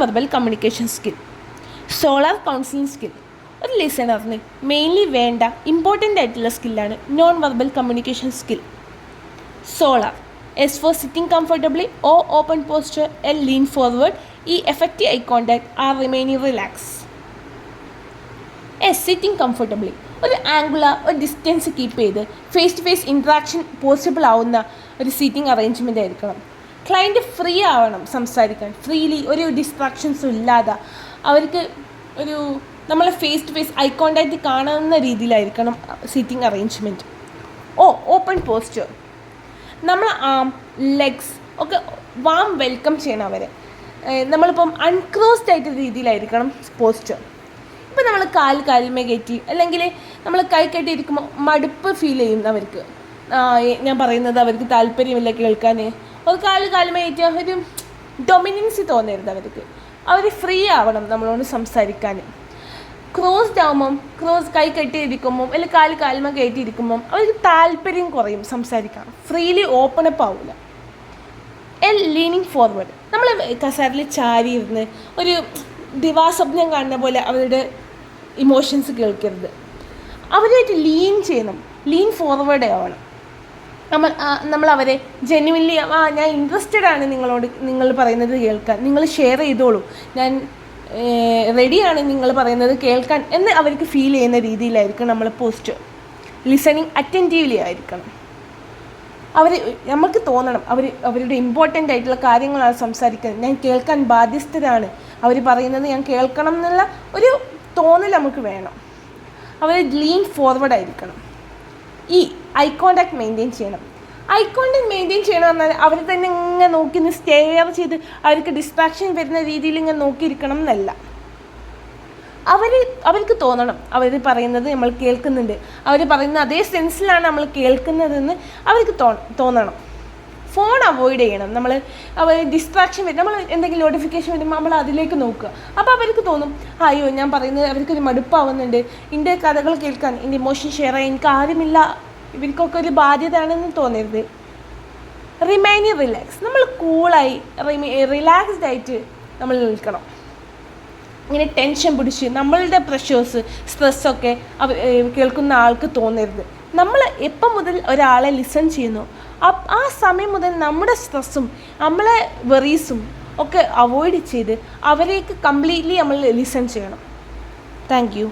Verbal communication skill. SOLER counselling skill. ഒരു ലിസണറിന് mainly വേണ്ട ഇമ്പോർട്ടൻ്റ് ആയിട്ടുള്ള സ്കില്ലാണ് non verbal communication skill. SOLER, S for sitting comfortably, O open posture, L lean forward, E effective eye contact, R remaining relax. S sitting comfortably, ഒരു angular ഒരു distance keep ചെയ്ത് face to face interaction possible ആവുന്ന ഒരു seating arrangement ആയിരിക്കണം. Client free ആവണം സംസാരിക്കാൻ, freely ഒരു ഡിസ്ട്രാക്ഷൻസും ഇല്ലാതെ അവർക്ക് ഒരു നമ്മളെ face to face eye contact കാണുന്ന രീതിയിലായിരിക്കണം സീറ്റിംഗ് അറേഞ്ച്മെൻറ്റ്. ഓപ്പൺ പോസ്ചർ, നമ്മൾ ആം ലെഗ്സ് ഒക്കെ വാം വെൽക്കം ചെയ്യണം അവരെ. നമ്മളിപ്പം അൺക്രോസ്ഡ് ആയിട്ട് രീതിയിലായിരിക്കണം പോസ്ചർ. ഇപ്പം നമ്മൾ കാൽമേ കയറ്റി അല്ലെങ്കിൽ നമ്മൾ കൈ കെട്ടിയിരിക്കുമ്പോൾ മടുപ്പ് ഫീൽ ചെയ്യുന്നവർക്ക്, ഞാൻ പറയുന്നത് അവർക്ക് താല്പര്യമില്ല കേൾക്കാൻ, ഒരു കാൽമേ കയറ്റിയ ഒരു ഡൊമിനൻസി തോന്നരുത് അവർക്ക്. അവർ ഫ്രീ ആവണം നമ്മളോട് സംസാരിക്കാൻ. ക്രോസ്ഡ് ആകുമ്പം കൈ കെട്ടിയിരിക്കുമ്പം അല്ലെങ്കിൽ കാൽമ കയറ്റിയിരിക്കുമ്പം അവർക്ക് താല്പര്യം കുറയും സംസാരിക്കാൻ, ഫ്രീലി ഓപ്പൺ അപ്പ് ആവില്ല. എൽ ലീനിങ് ഫോർവേഡ്, നമ്മൾ കസേരയിൽ ചാരി ഇരുന്ന് ഒരു ദിവാസ്വപ്നം കാണുന്ന പോലെ അവരുടെ ഇമോഷൻസ് കേൾക്കരുത്. അവരുമായിട്ട് ലീൻ ചെയ്യണം, ലീൻ ഫോർവേഡ് ആവണം. നമ്മൾ അവരെ ജെന്യുവൻലി ഞാൻ ഇൻട്രസ്റ്റഡ് ആണ് നിങ്ങൾ പറയുന്നത് കേൾക്കാൻ, നിങ്ങൾ ഷെയർ ചെയ്തോളൂ, ഞാൻ റെഡിയാണ് നിങ്ങൾ പറയുന്നത് കേൾക്കാൻ എന്ന് അവർക്ക് ഫീൽ ചെയ്യുന്ന രീതിയിലായിരിക്കും നമ്മൾ പോസ്റ്റ്. ലിസണിങ് അറ്റൻറ്റീവ്ലി ആയിരിക്കണം. നമുക്ക് തോന്നണം അവരുടെ ഇമ്പോർട്ടൻ്റ് ആയിട്ടുള്ള കാര്യങ്ങളാണ് സംസാരിക്കുന്നത്, ഞാൻ കേൾക്കാൻ ബാധ്യസ്ഥരാണ്, അവർ പറയുന്നത് ഞാൻ കേൾക്കണം എന്നുള്ള ഒരു തോന്നൽ നമുക്ക് വേണം. അവർ ലീൻ ഫോർവേഡ് ആയിരിക്കണം. ഐ കോണ്ടാക്ട് മെയിൻറ്റെയിൻ ചെയ്യണം. ഐ കോണ്ടാക്ട് മെയിൻറ്റെയിൻ ചെയ്യണം എന്നാൽ അവർ തന്നെ ഇങ്ങനെ നോക്കി സ്റ്റെയർ ചെയ്ത് അവർക്ക് ഡിസ്ട്രാക്ഷൻ വരുന്ന രീതിയിൽ ഇങ്ങനെ നോക്കിയിരിക്കണം എന്നല്ല. അവർക്ക് തോന്നണം അവർ പറയുന്നത് നമ്മൾ കേൾക്കുന്നുണ്ട്, അവർ പറയുന്ന അതേ സെൻസിലാണ് നമ്മൾ കേൾക്കുന്നതെന്ന് അവർക്ക് തോന്നണം. ഫോൺ അവോയ്ഡ് ചെയ്യണം. അവർ ഡിസ്ട്രാക്ഷൻ വരും, നമ്മൾ എന്തെങ്കിലും നോട്ടിഫിക്കേഷൻ വരുമ്പോൾ നമ്മൾ അതിലേക്ക് നോക്കുക. അപ്പോൾ അവർക്ക് തോന്നും അയ്യോ ഞാൻ പറയുന്നത് അവർക്കൊരു മടുപ്പാവുന്നുണ്ട്, എൻ്റെ കഥകൾ കേൾക്കാൻ, എൻ്റെ ഇമോഷൻ ഷെയർ ചെയ്യാൻ എനിക്ക് ആരുമില്ല, ഇവർക്കൊക്കെ ഒരു ബാധ്യതയാണെന്ന് തോന്നരുത്. റിമൈൻ റിലാക്സ്, നമ്മൾ കൂളായി റിലാക്സ്ഡ് ആയിട്ട് നമ്മൾ നിൽക്കണം. ഇങ്ങനെ ടെൻഷൻ പിടിച്ച് നമ്മളുടെ പ്രഷേഴ്സ് സ്ട്രെസ്സൊക്കെ കേൾക്കുന്ന ആൾക്ക് തോന്നരുത്. നമ്മൾ എപ്പം മുതൽ ഒരാളെ ലിസൺ ചെയ്യുന്നു ആ സമയം മുതൽ നമ്മുടെ സ്ട്രെസ്സും നമ്മളെ വെറീസും ഒക്കെ അവോയ്ഡ് ചെയ്ത് അവരേക്ക് കംപ്ലീറ്റ്ലി നമ്മൾ ലിസൺ ചെയ്യണം. Thank you.